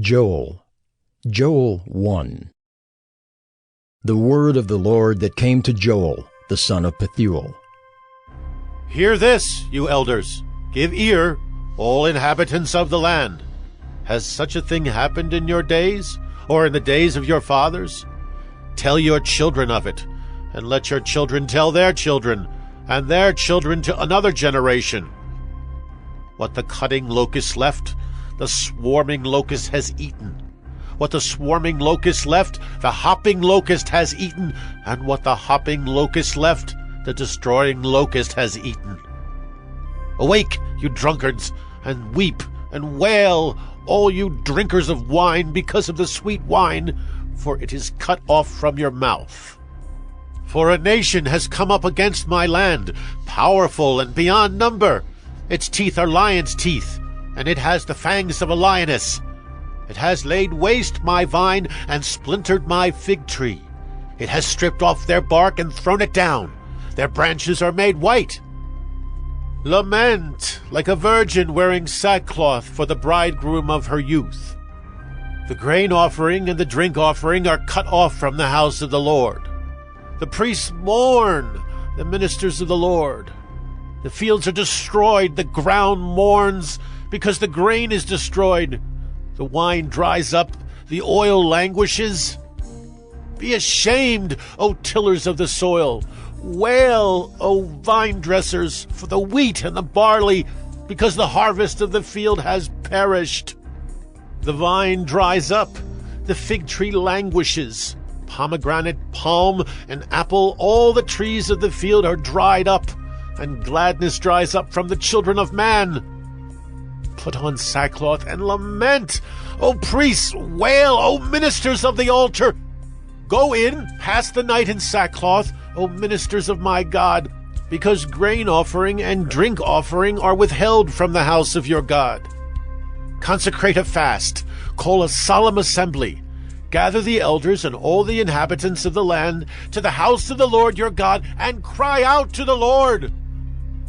Joel 1. The word of the Lord that came to Joel, the son of Pethuel. Hear this, you elders. Give ear, all inhabitants of the land. Has such a thing happened in your days, or in the days of your fathers? Tell your children of it, and let your children tell their children, and their children to another generation. What the cutting locust left, the swarming locust has eaten. What the swarming locust left, the hopping locust has eaten, and what the hopping locust left, the destroying locust has eaten. Awake, you drunkards, and weep and wail, all you drinkers of wine, because of the sweet wine, for it is cut off from your mouth. For a nation has come up against my land, powerful and beyond number. Its teeth are lion's teeth, and it has the fangs of a lioness. It has laid waste my vine and splintered my fig tree. It has stripped off their bark and thrown it down. Their branches are made white. Lament like a virgin wearing sackcloth for the bridegroom of her youth. The grain offering and the drink offering are cut off from the house of the Lord. The priests mourn, the ministers of the Lord. The fields are destroyed, the ground mourns, because the grain is destroyed. The wine dries up, the oil languishes. Be ashamed, O tillers of the soil. Wail, O vine dressers, for the wheat and the barley, because the harvest of the field has perished. The vine dries up, the fig tree languishes. Pomegranate, palm, and apple, all the trees of the field are dried up, and gladness dries up from the children of man. Put on sackcloth and lament, O priests, wail, O ministers of the altar. Go in, pass the night in sackcloth, O ministers of my God, because grain offering and drink offering are withheld from the house of your God. Consecrate a fast, call a solemn assembly. Gather the elders and all the inhabitants of the land to the house of the Lord your God, and cry out to the Lord.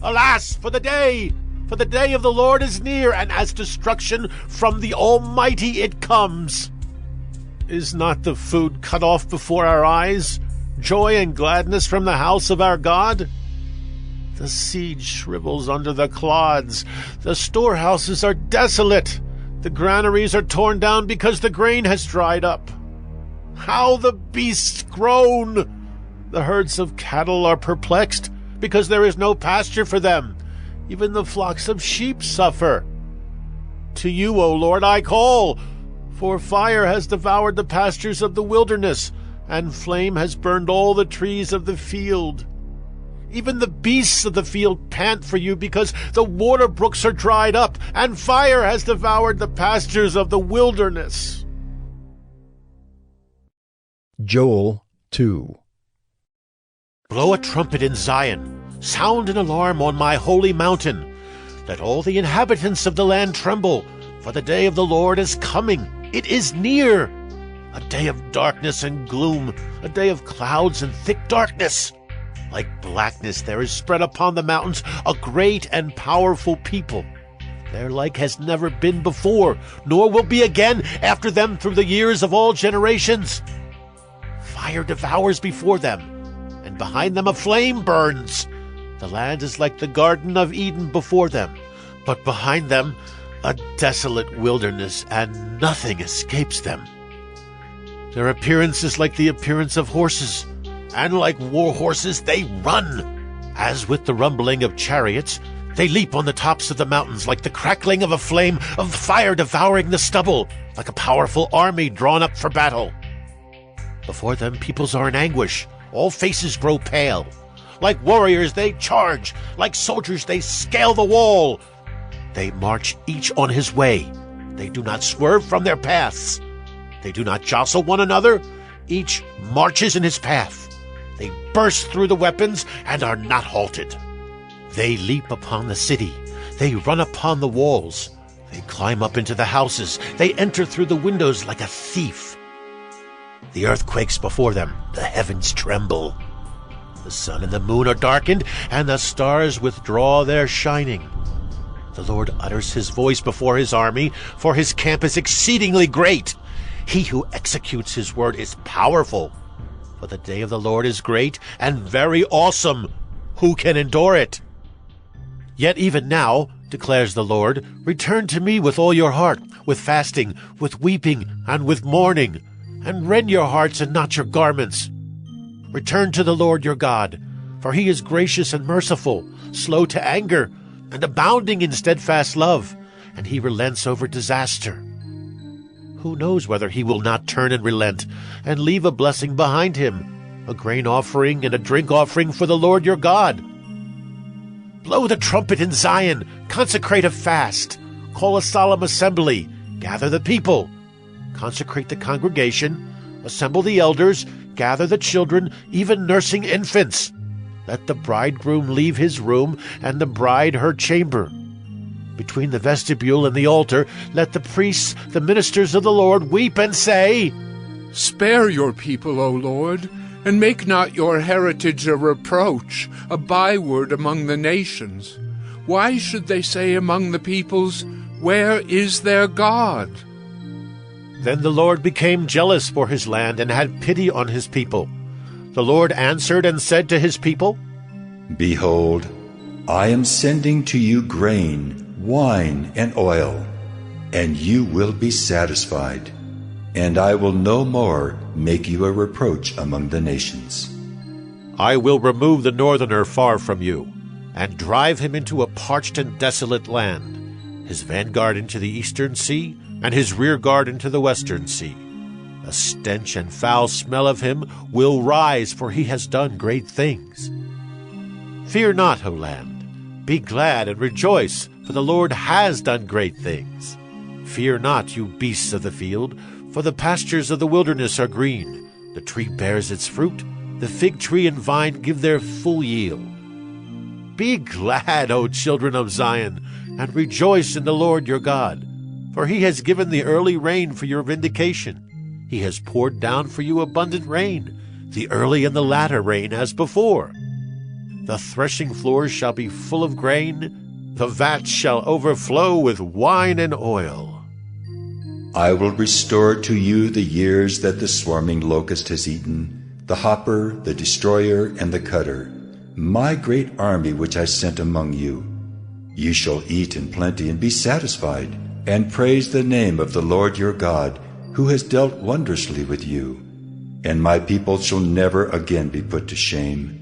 Alas, for the day of the Lord is near, and as destruction from the Almighty it comes. Is not the food cut off before our eyes, joy and gladness from the house of our God? The seed shrivels under the clods, the storehouses are desolate, the granaries are torn down because the grain has dried up. How the beasts groan! The herds of cattle are perplexed, because there is no pasture for them. Even the flocks of sheep suffer. To you, O Lord, I call, for fire has devoured the pastures of the wilderness, and flame has burned all the trees of the field. Even the beasts of the field pant for you, because the water brooks are dried up, and fire has devoured the pastures of the wilderness. Joel 2. Blow a trumpet in Zion, sound an alarm on my holy mountain. Let all the inhabitants of the land tremble, for the day of the Lord is coming. It is near. A day of darkness and gloom, a day of clouds and thick darkness. Like blackness there is spread upon the mountains a great and powerful people. Their like has never been before, nor will be again after them through the years of all generations. Fire devours before them, and behind them a flame burns. The land is like the Garden of Eden before them, but behind them a desolate wilderness, and nothing escapes them. Their appearance is like the appearance of horses, and like war horses they run. As with the rumbling of chariots, they leap on the tops of the mountains like the crackling of a flame of fire devouring the stubble, like a powerful army drawn up for battle. Before them peoples are in anguish, all faces grow pale. Like warriors they charge, like soldiers they scale the wall. They march each on his way. They do not swerve from their paths. They do not jostle one another. Each marches in his path. They burst through the weapons and are not halted. They leap upon the city. They run upon the walls. They climb up into the houses. They enter through the windows like a thief. The earth quakes before them. The heavens tremble. The sun and the moon are darkened, and the stars withdraw their shining. The Lord utters his voice before his army, for his camp is exceedingly great. He who executes his word is powerful. For the day of the Lord is great and very awesome. Who can endure it? Yet even now, declares the Lord, return to me with all your heart, with fasting, with weeping, and with mourning, and rend your hearts and not your garments. Return to the Lord your God, for he is gracious and merciful, slow to anger, and abounding in steadfast love, and he relents over disaster. Who knows whether he will not turn and relent, and leave a blessing behind him, a grain offering and a drink offering for the Lord your God? Blow the trumpet in Zion, consecrate a fast, call a solemn assembly, gather the people, consecrate the congregation, assemble the elders, gather the children, even nursing infants. Let the bridegroom leave his room, and the bride her chamber. Between the vestibule and the altar, let the priests, the ministers of the Lord, weep and say, Spare your people, O Lord, and make not your heritage a reproach, a byword among the nations. Why should they say among the peoples, Where is their God? Then the Lord became jealous for his land and had pity on his people. The Lord answered and said to his people, Behold, I am sending to you grain, wine, and oil, and you will be satisfied, and I will no more make you a reproach among the nations. I will remove the northerner far from you, and drive him into a parched and desolate land, his vanguard into the eastern sea, and his rear guard into the western sea. A stench and foul smell of him will rise, for he has done great things. Fear not, O land. Be glad and rejoice, for the Lord has done great things. Fear not, you beasts of the field, for the pastures of the wilderness are green. The tree bears its fruit, the fig tree and vine give their full yield. Be glad, O children of Zion, and rejoice in the Lord your God, for he has given the early rain for your vindication. He has poured down for you abundant rain, the early and the latter rain as before. The threshing floors shall be full of grain, the vats shall overflow with wine and oil. I will restore to you the years that the swarming locust has eaten, the hopper, the destroyer, and the cutter, my great army which I sent among you. You shall eat in plenty and be satisfied, and praise the name of the Lord your God, who has dealt wondrously with you. And my people shall never again be put to shame.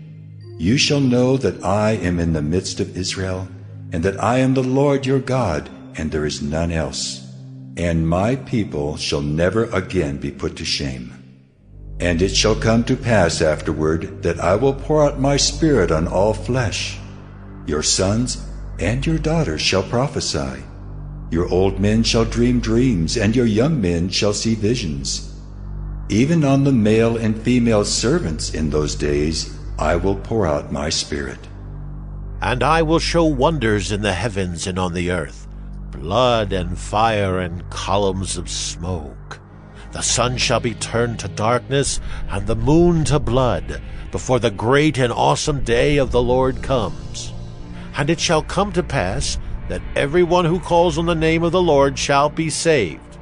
You shall know that I am in the midst of Israel, and that I am the Lord your God, and there is none else. And my people shall never again be put to shame. And it shall come to pass afterward that I will pour out my Spirit on all flesh. Your sons and your daughters shall prophesy. Your old men shall dream dreams, and your young men shall see visions. Even on the male and female servants in those days I will pour out my Spirit. And I will show wonders in the heavens and on the earth, blood and fire and columns of smoke. The sun shall be turned to darkness, and the moon to blood, before the great and awesome day of the Lord comes. And it shall come to pass that everyone who calls on the name of the Lord shall be saved.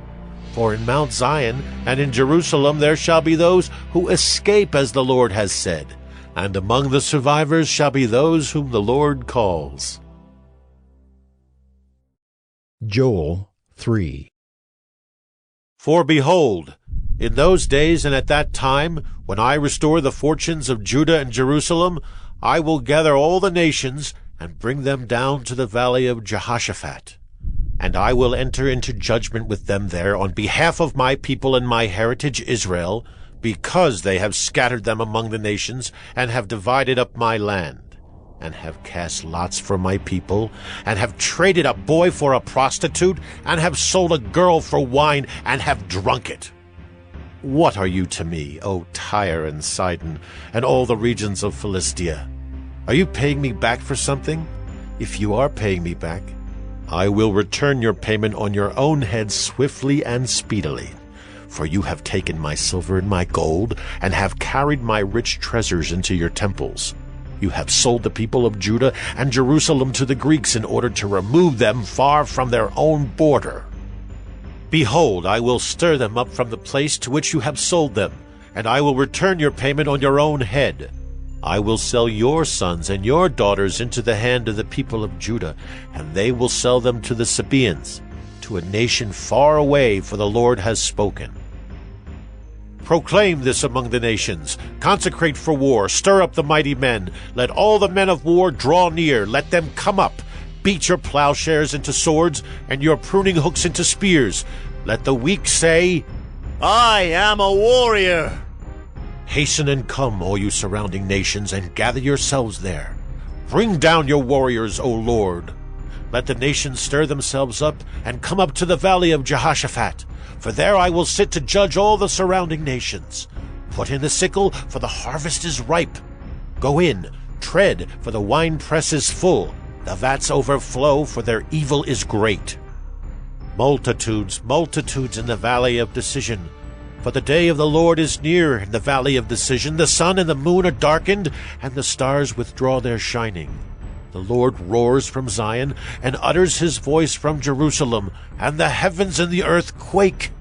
For in Mount Zion and in Jerusalem there shall be those who escape, as the Lord has said, and among the survivors shall be those whom the Lord calls. Joel 3. For behold, in those days and at that time, when I restore the fortunes of Judah and Jerusalem, I will gather all the nations and bring them down to the valley of Jehoshaphat. And I will enter into judgment with them there on behalf of my people and my heritage Israel, because they have scattered them among the nations, and have divided up my land, and have cast lots for my people, and have traded a boy for a prostitute, and have sold a girl for wine, and have drunk it. What are you to me, O Tyre and Sidon, and all the regions of Philistia? Are you paying me back for something? If you are paying me back, I will return your payment on your own head swiftly and speedily. For you have taken my silver and my gold, and have carried my rich treasures into your temples. You have sold the people of Judah and Jerusalem to the Greeks in order to remove them far from their own border. Behold, I will stir them up from the place to which you have sold them, and I will return your payment on your own head. I will sell your sons and your daughters into the hand of the people of Judah, and they will sell them to the Sabaeans, to a nation far away, for the Lord has spoken. Proclaim this among the nations. Consecrate for war. Stir up the mighty men. Let all the men of war draw near. Let them come up. Beat your plowshares into swords, and your pruning hooks into spears. Let the weak say, I am a warrior. Hasten and come, all you surrounding nations, and gather yourselves there. Bring down your warriors, O Lord. Let the nations stir themselves up, and come up to the valley of Jehoshaphat. For there I will sit to judge all the surrounding nations. Put in the sickle, for the harvest is ripe. Go in, tread, for the winepress is full. The vats overflow, for their evil is great. Multitudes, multitudes in the valley of decision. For the day of the Lord is near in the valley of decision. The sun and the moon are darkened, and the stars withdraw their shining. The Lord roars from Zion, and utters his voice from Jerusalem, and the heavens and the earth quake.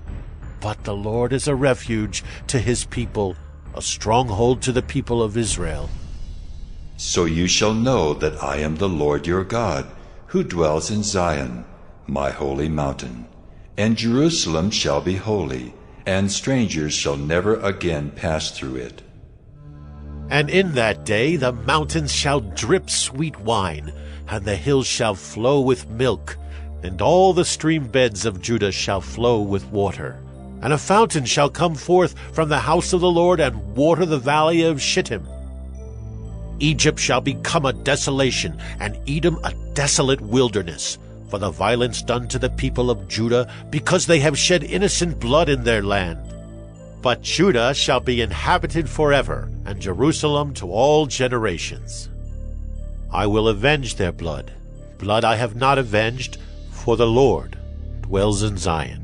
But the Lord is a refuge to his people, a stronghold to the people of Israel. So you shall know that I am the Lord your God, who dwells in Zion, my holy mountain. And Jerusalem shall be holy, and strangers shall never again pass through it. And in that day the mountains shall drip sweet wine, and the hills shall flow with milk, and all the stream beds of Judah shall flow with water. And a fountain shall come forth from the house of the Lord, and water the valley of Shittim. Egypt shall become a desolation, and Edom a desolate wilderness, for the violence done to the people of Judah, because they have shed innocent blood in their land. But Judah shall be inhabited forever, and Jerusalem to all generations. I will avenge their blood. Blood I have not avenged, for the Lord dwells in Zion.